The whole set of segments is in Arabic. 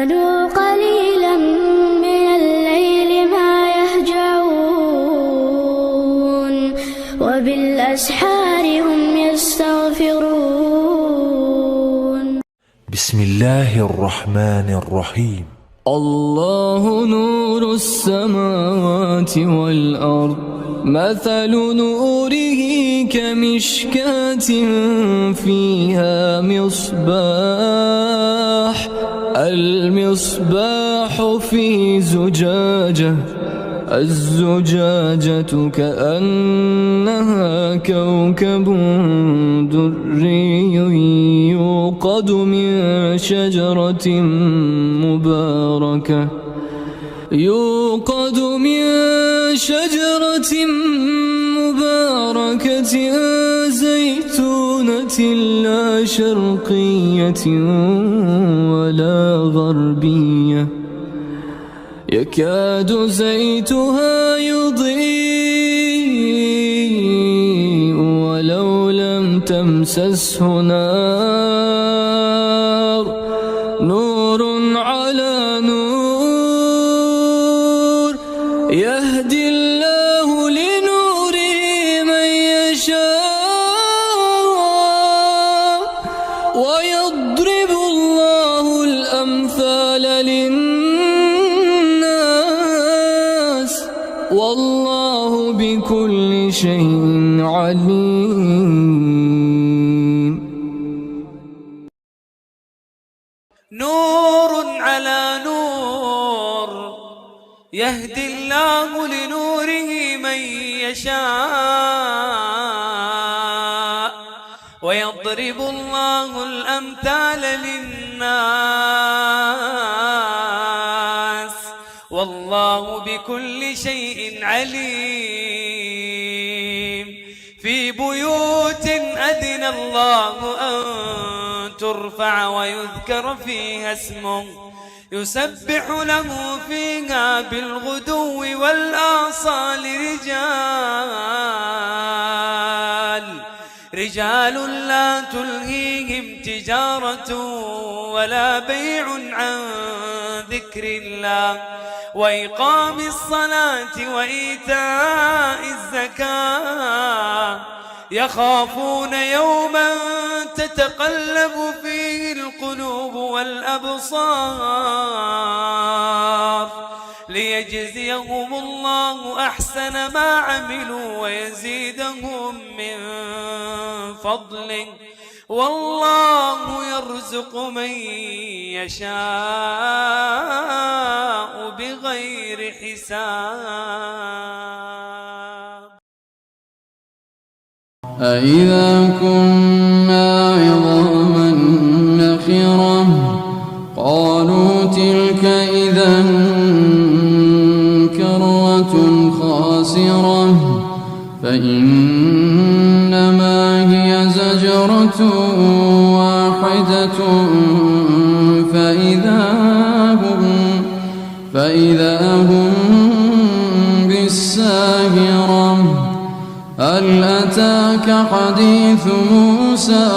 كانوا قليلا من الليل ما يهجعون وبالأسحار هم يستغفرون. بسم الله الرحمن الرحيم. الله نور السماوات والأرض، مثل نوره كمشكاة فيها مصباح، المصباح في زجاجة، الزجاجة كأنها كوكب دري يوقد من شجرة مباركة زيتونة لا شرقية ولا غربية، يكاد زيتها يضيء ولو لم تمسسه نار، نور على نور، يهدي الله لنوره من يشاء ويضرب الله الأمثال للناس، والله بكل شيء عليم. نور على نور، يهدي الله لنوره من يشاء ويضرب الله الأمثال للناس، والله بكل شيء عليم. في بيوت أذن الله أن ترفع ويذكر فيها اسمه يسبح له فيها بالغدو والآصال رجال لا تلهيهم تجارة ولا بيع عن ذكر الله وإقام الصلاة وإيتاء الزكاة، يخافون يوما تتقلب فيه القلوب والأبصار، ليجزيهم الله أحسن ما عملوا ويزيدهم من فضله، والله يرزق من يشاء بغير حساب. أإذا كنا عظاما نخرة قالوا تلك إذا كرة خاسرة، فإنما هي زجرة واحدة فإذا هم بالساهرة. هل أتاك حديث موسى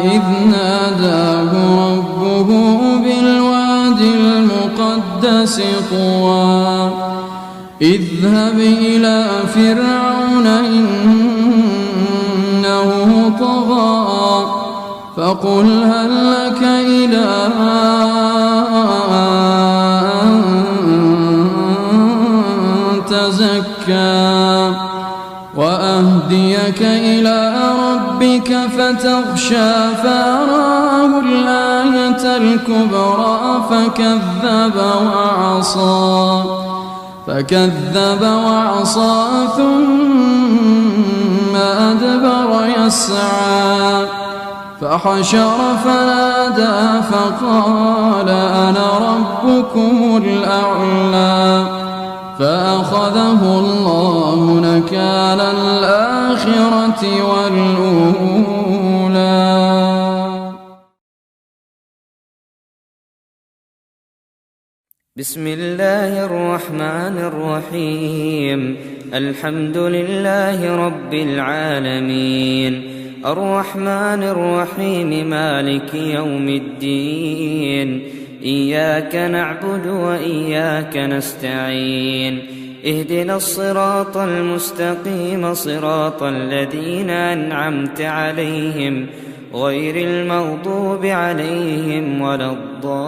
إذ ناداه ربه بالوادي المقدس طوى، اذهب إلى فرعون إنه طغى، فقل هل لك إلى أن تزكى وأهديك إلى ربك فتخشى، فأراه الآية الكبرى فكذب وعصى ثم أدبر يسعى، فحشر فنادى فقال أنا ربكم الأعلى، فأخذه الله نكال الآخرة والأولى. بسم الله الرحمن الرحيم. الحمد لله رب العالمين، الرحمن الرحيم مالك يوم الدين إياك نعبد وإياك نستعين اهدنا الصراط المستقيم صراط الذين أنعمت عليهم غير المغضوب عليهم ولا الضالين.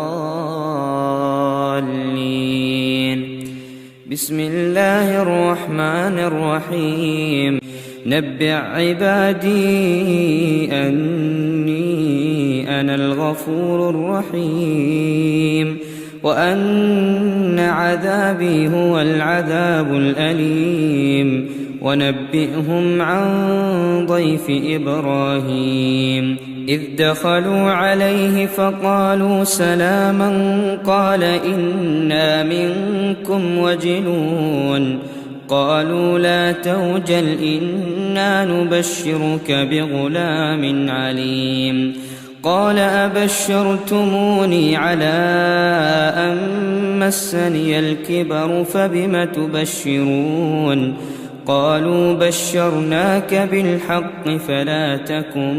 بسم الله الرحمن الرحيم نبئ عبادي أني أنا الغفور الرحيم وأن عذابي هو العذاب الأليم ونبئهم عن ضيف إبراهيم إذ دخلوا عليه فقالوا سلاما قال إنا منكم وجلون قالوا لا توجل إنا نبشرك بغلام عليم قال أبشرتموني على أن مسني الكبر فبم تبشرون قالوا بشرناك بالحق فلا تكن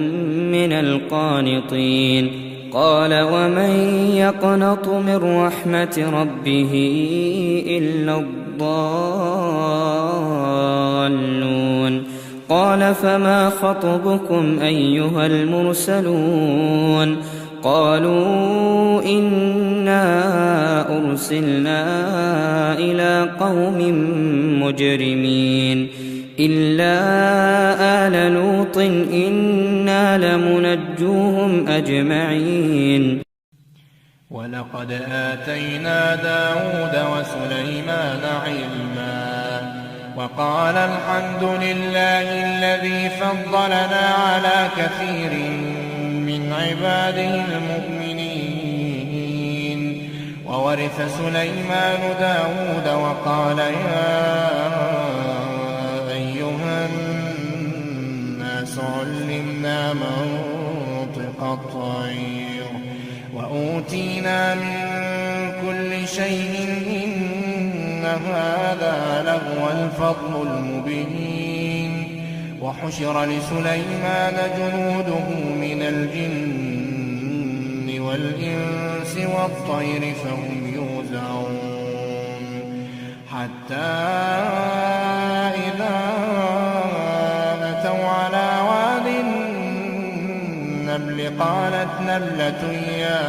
من القانطين قال ومن يقنط من رحمة ربه إلا الضالون قال فما خطبكم أيها المرسلون قالوا إنا أرسلنا إلى قوم مجرمين إلا آل لوط إنا لمنجوهم أجمعين. ولقد آتينا داود وسليمان علما وقال الحمد لله الذي فضلنا على كثير من عباده المؤمنين. وورث سليمان داود وقال يا أيها الناس علمنا منطق الطير وأوتينا من كل شيء إن هذا لهو الفضل المبين. وحشر لسليمان جنوده من الجن والإنس والطير فهم يوزعون حتى إذا أتوا على واد النمل قالت نملة يا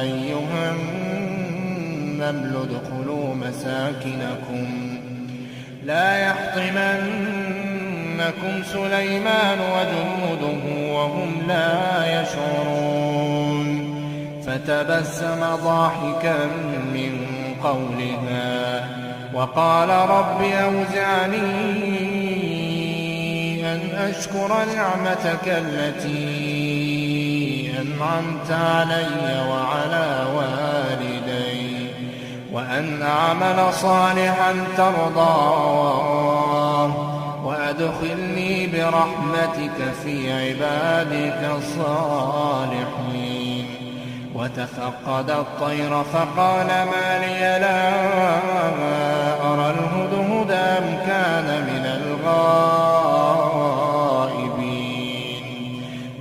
أيها النمل ادخلوا مساكنكم لا يحطمنكم سليمان وجنوده وهم لا يشعرون. فتبسم ضاحكا من قولها وقال رب أوزعني أن أشكر نعمتك التي أنعمت علي وعلى والدي وأن أعمل صالحا ترضاه وأدخلني برحمتك في عبادك الصالحين. وتفقد الطير فقال ما لي لا أرى الهدهد أم كان من الغائبين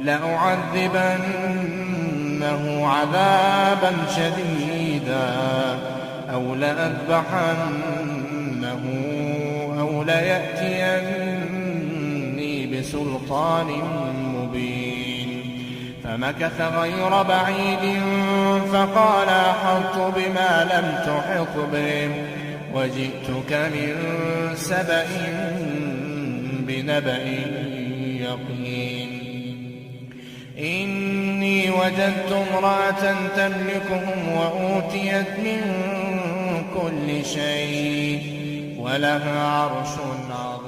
لأعذبنه عذابا شديدا أو لأذبحنه أو ليأتيني بسلطان مبين. فمكث غير بعيد فقال أحطت بما لم تحط به وجئتك من سبأ بنبأ يقين. إني وجدت امرأة تملكهم وأوتيت من كل شيء ولها عرش عظيم.